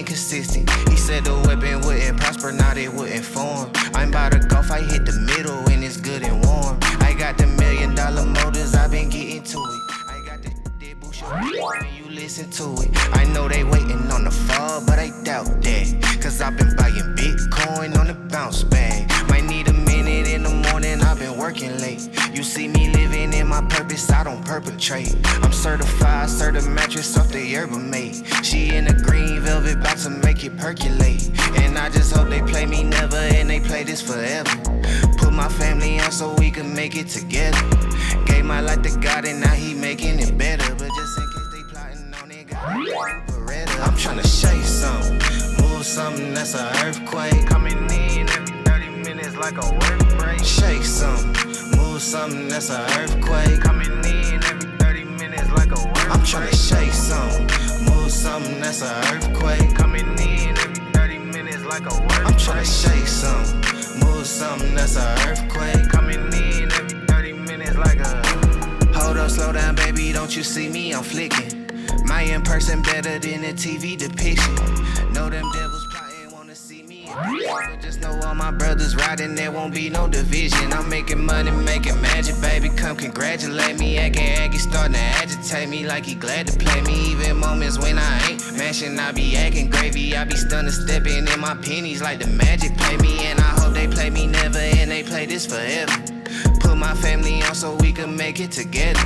inconsistent. He said the weapon wouldn't prosper, now they wouldn't form. I'm about to golf, I hit the middle and it's good and warm. I got the $1 million motors, I've been getting to it. I got that bullshit when you listen to it. I know they waiting on the fall, but I doubt that. Cause I've been buying Bitcoin on the bounce bag. Might need a minute in the morning, I've been working late. You see me living in my purpose, I don't perpetrate. I'm certified, certain mattress off the yerba mate. She in a green velvet, bout to make it percolate. And I just hope they play me never, and they play this forever. Put my family on so we can make it together. Gave my life to God and now he making it better. But just in case they plotting on it, got Beretta. I'm tryna shake something, move something that's an earthquake. Coming in every 30 minutes like a work break. Shake something, move something that's an earthquake. Coming in every 30 minutes like a work break. I'm tryna shake something, move something that's an earthquake. Coming in every 30 minutes like a work break. I'm tryna shake something, move something that's an earthquake. Coming in every 30 minutes like a... Hold up, slow down, baby, don't you see me? I'm flicking. My in-person better than the TV depiction. Know them devils plotting, wanna see me in prison. But just know all my brothers riding, there won't be no division. I'm making money, making magic, baby, come congratulate me. Acting aggy, starting to agitate me like he glad to play me. Even moments when I ain't mashing, I be acting gravy. I be stunning, stepping in my pennies like the magic play me. And I hope they play me never, and they play this forever. Put my family on so we can make it together.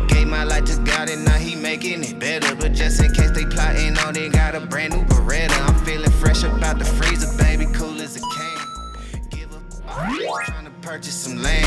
Gave my life to God and now he making it better. But just in case they plotting on it, got a brand new Beretta. I'm feeling fresh about the freezer, baby, cool as a can. Give up, I'm trying to purchase some land.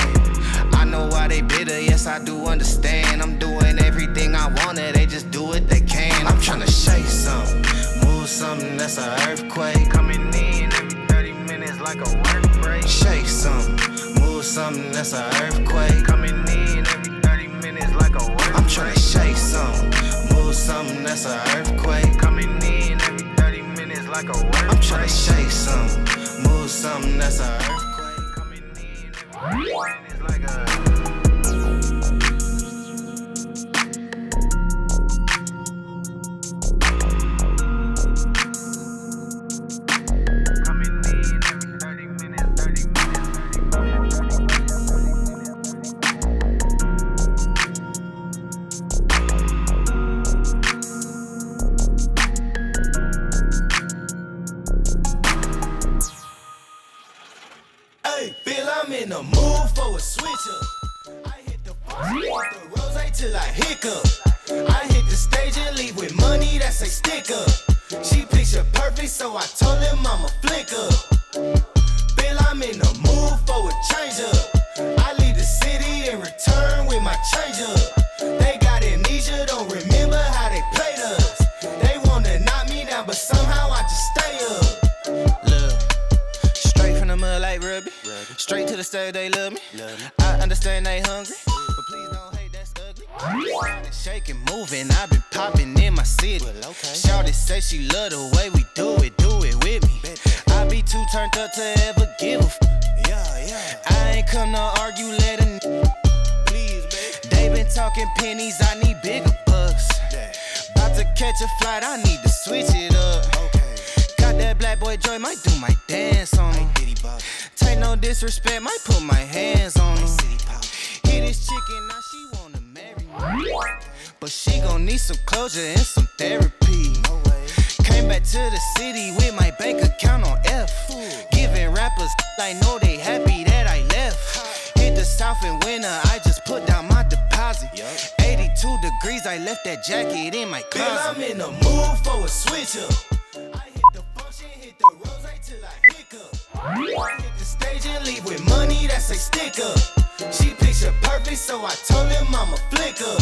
I know why they bitter, yes I do understand. I'm doing everything I wanna, they just do what they can. I'm trying to shake something, move something that's an earthquake. Coming in every 30 minutes like a work break. Shake something, move something that's an earthquake. Coming in every 30 minutes like a work break. I'm tryna shake something, move something that's an earthquake. Coming in every 30 minutes like a work break. I'm tryna shake something, move something that's an earthquake. Coming in every 30 minutes like a... I'm in the mood for a switch up. I hit the rose till I hiccup. I hit the stage and leave with money that say stick up. She picture perfect, so I told him I'm a flick up. Bill, I'm in the mood for a change up. I leave the city and return with my change up. They got amnesia, don't remember how they played us. They wanna knock me down, but somehow I just stay up. Look, straight from the mud like Ruby. Straight to the stage, they love me. I understand they hungry, but please don't hate, that's ugly. Shaking, moving, I've been popping in my city. Shawty say she love the way we do it with me. I be too turned up to ever give a I ain't come to argue, let a please, babe. They been talking pennies, I need bigger bucks. About to catch a flight, I need to switch it up. Got that black boy joy, might do my dance on him. Take no disrespect, might put my hands on him. Hit this chicken, now she wanna marry me. But she gon' need some closure and some therapy. Came back to the city with my bank account on F. Giving rappers I know they happy that I left. Hit the south in winter, I just put down my deposit. 82 degrees, I left that jacket in my closet. Bill, I'm in the mood for a switch up. I hit the function, hit the rose till I hiccup. I hit the stage and leave with money that say stick up. She picture perfect, so I told him I'm a flick up.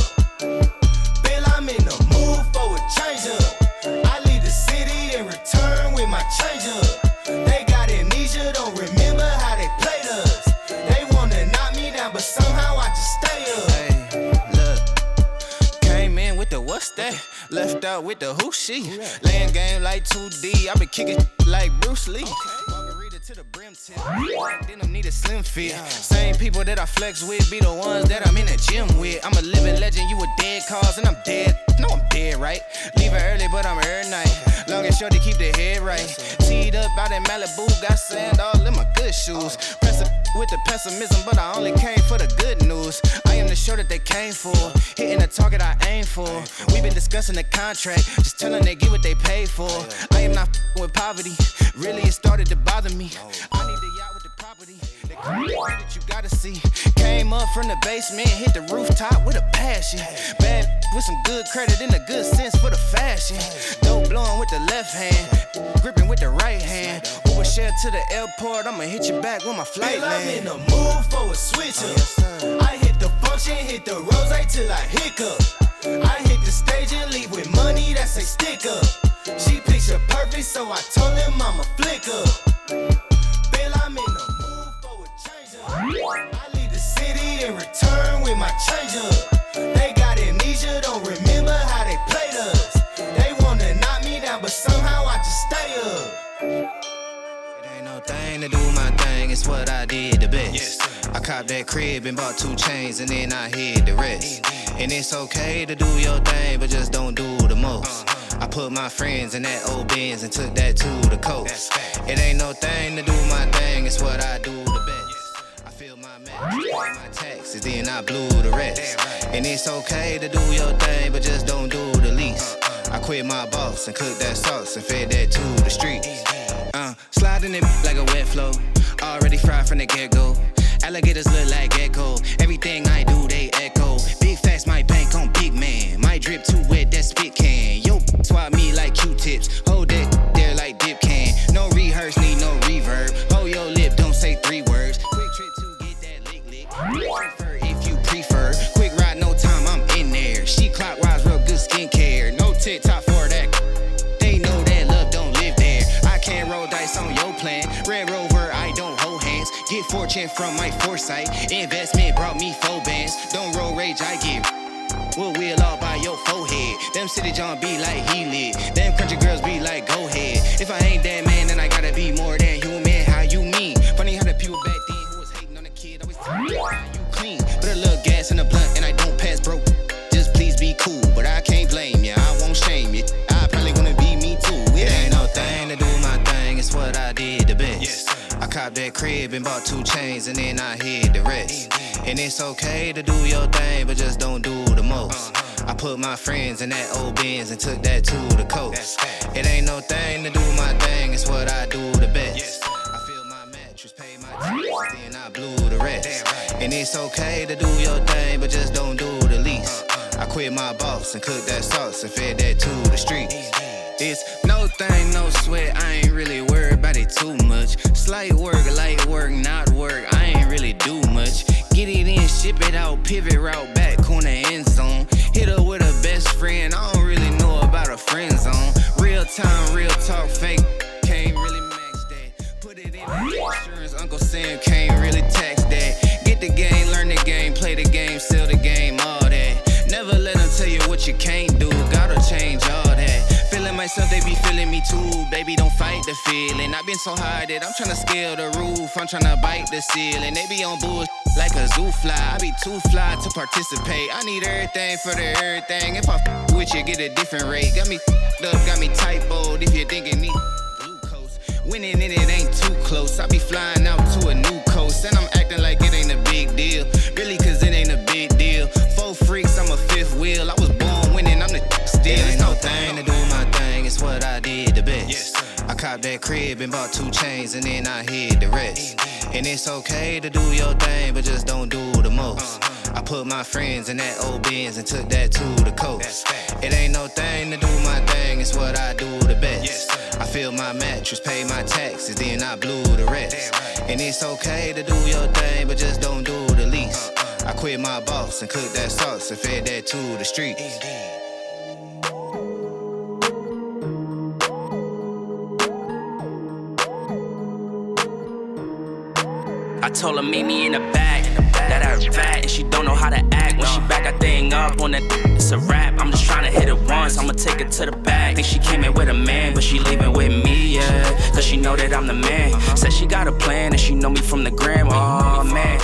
Bill, I'm in the mood for a change up. I leave the city and return with my change up. They got amnesia, don't remember how they played us. They wanna knock me down, but somehow I just stay up. Hey, look, came in with the what's that? Left out with the who she. Laying game like 2D, I been kicking like Bruce Lee. To the brim slim tip. Denim need a slim fit. Same people that I flex with be the ones that I'm in the gym with. I'm a living legend, you a dead cause, and I'm dead. No, I'm dead, right? Leave it early, but I'm here night. Long and short to keep the head right. Teed up out in Malibu, got sand all in my good shoes. Press with the pessimism, but I only came for the good news. I am the show that they came for, hitting the target I aim for. We been discussing the contract, just telling they get what they paid for. I am not with poverty, really it started to bother me. I need the yacht with the property, the quality that you gotta see. Came up from the basement, hit the rooftop with a passion. Bad with some good credit and a good sense for the fashion. Dope blowing with the left hand, gripping with the right hand. Uber share to the airport, I'ma hit you back when my flight land. I'm in the mood for a switch up. I hit the function, hit the rose till I hiccup. I hit the stage and leave with money that say stick up. She picture perfect, so I told him I'ma flick up. Feel I'm in the mood for a change up. I leave the city and return with my change up. They got amnesia, don't remember how they played us. They wanna knock me down, but somehow I just stay up. It ain't no thing to do my thing, it's what I did the best. I copped that crib and bought 2 chains and then I hid the rest. And it's okay to do your thing, but just don't do the most. I put my friends in that old Benz and took that to the coast. It ain't no thing to do my thing, it's what I do the best. I feel my mattress, pay my taxes, then I blew the rest. And it's okay to do your thing, but just don't do the least. I quit my boss and cooked that sauce and fed that to the streets. Sliding it like a wet flow, already fried from the get-go. Alligators look like gecko, everything I do they echo. Big facts, my bank on big man, my drip too wet, that spit can. Yo, swap me like Q-tips, hold that there like dip can. No rehearse, need no reverb, hold your lip, don't say 3 words. Quick trip to get that lick, prefer if you prefer. Quick ride, no time, I'm in there. She clockwise, real good skincare, no TikTok for that. They know that love don't live there. I can't roll dice on your plan, Red Rover, I don't hold hands. Get fortune from my foresight. Investment brought me 4 bands. Don't roll rage, I get we'll wheel all by your forehead. Them city John be like he lit. Them country girls be like, go ahead. If I ain't that man, then I gotta be more than human. How you mean? Funny how the people back then who was hating on the kid always tell me how you clean. Put a little gas in the blunt and I don't pass broke. Just please be cool, but I can't blame you. I won't shame you. I probably wanna be me too. It ain't no thing to do my thing. It's what I did the best. I copped that crib and bought 2 chains and then I hid the rest. And it's okay to do your thing, but just don't do the most. I put my friends in that old Benz and took that to the coast. It ain't no thing to do my thing, it's what I do the best. I feel my mattress, pay my taxes, then I blew the rest. And it's okay to do your thing, but just don't do the least. I quit my boss and cooked that sauce and fed that to the streets. It's no thing, no sweat, I ain't really worried about it too much. Slight work, light work, not work, I ain't really do much. Get it in, ship it out, pivot route, back corner, end zone. Hit her with a best friend, I don't really know about a friend zone. Real time, real talk, fake, can't really match that. Put it in the insurance, Uncle Sam can't really tax that. Get the game, learn the game, play the game, sell the game, all that. Never let them tell you what you can't do, gotta change all that. Feeling myself, they be feeling me too. Baby, don't fight the feeling. I've been so high that I'm tryna scale the roof. I'm tryna bite the ceiling. They be on bullshit like a zoo fly. I be too fly to participate. I need everything for the everything. If I with you, get a different rate. Got me up, got me typoed. If you're thinking me glucose, winning and it ain't too close. I be flying out to a new coast and I'm acting like it ain't a big deal. Really, cause it ain't a big deal. 4 freaks, I'm a 5th wheel. I was born winning, I'm the still. Ain't no thing to do my thing, it's what I did the best. I copped that crib and bought 2 chains and then I hid the rest. And it's okay to do your thing, but just don't do the most. I put my friends in that old Benz and took that to the coast. It ain't no thing to do my thing, it's what I do the best. I feel my mattress, pay my taxes, then I blew the rest. And it's okay to do your thing, but just don't do the least. I quit my boss and cooked that sauce and fed that to the streets. I told her meet me in the back, that I fat and she don't know how to act. When she back that thing up on that, it's a rap. I'm just tryna hit it once, I'ma take it to the back. Think she came in with a man, but she leaving with me, yeah. Cause she know that I'm the man. Said she got a plan and she know me from the gram. Oh man,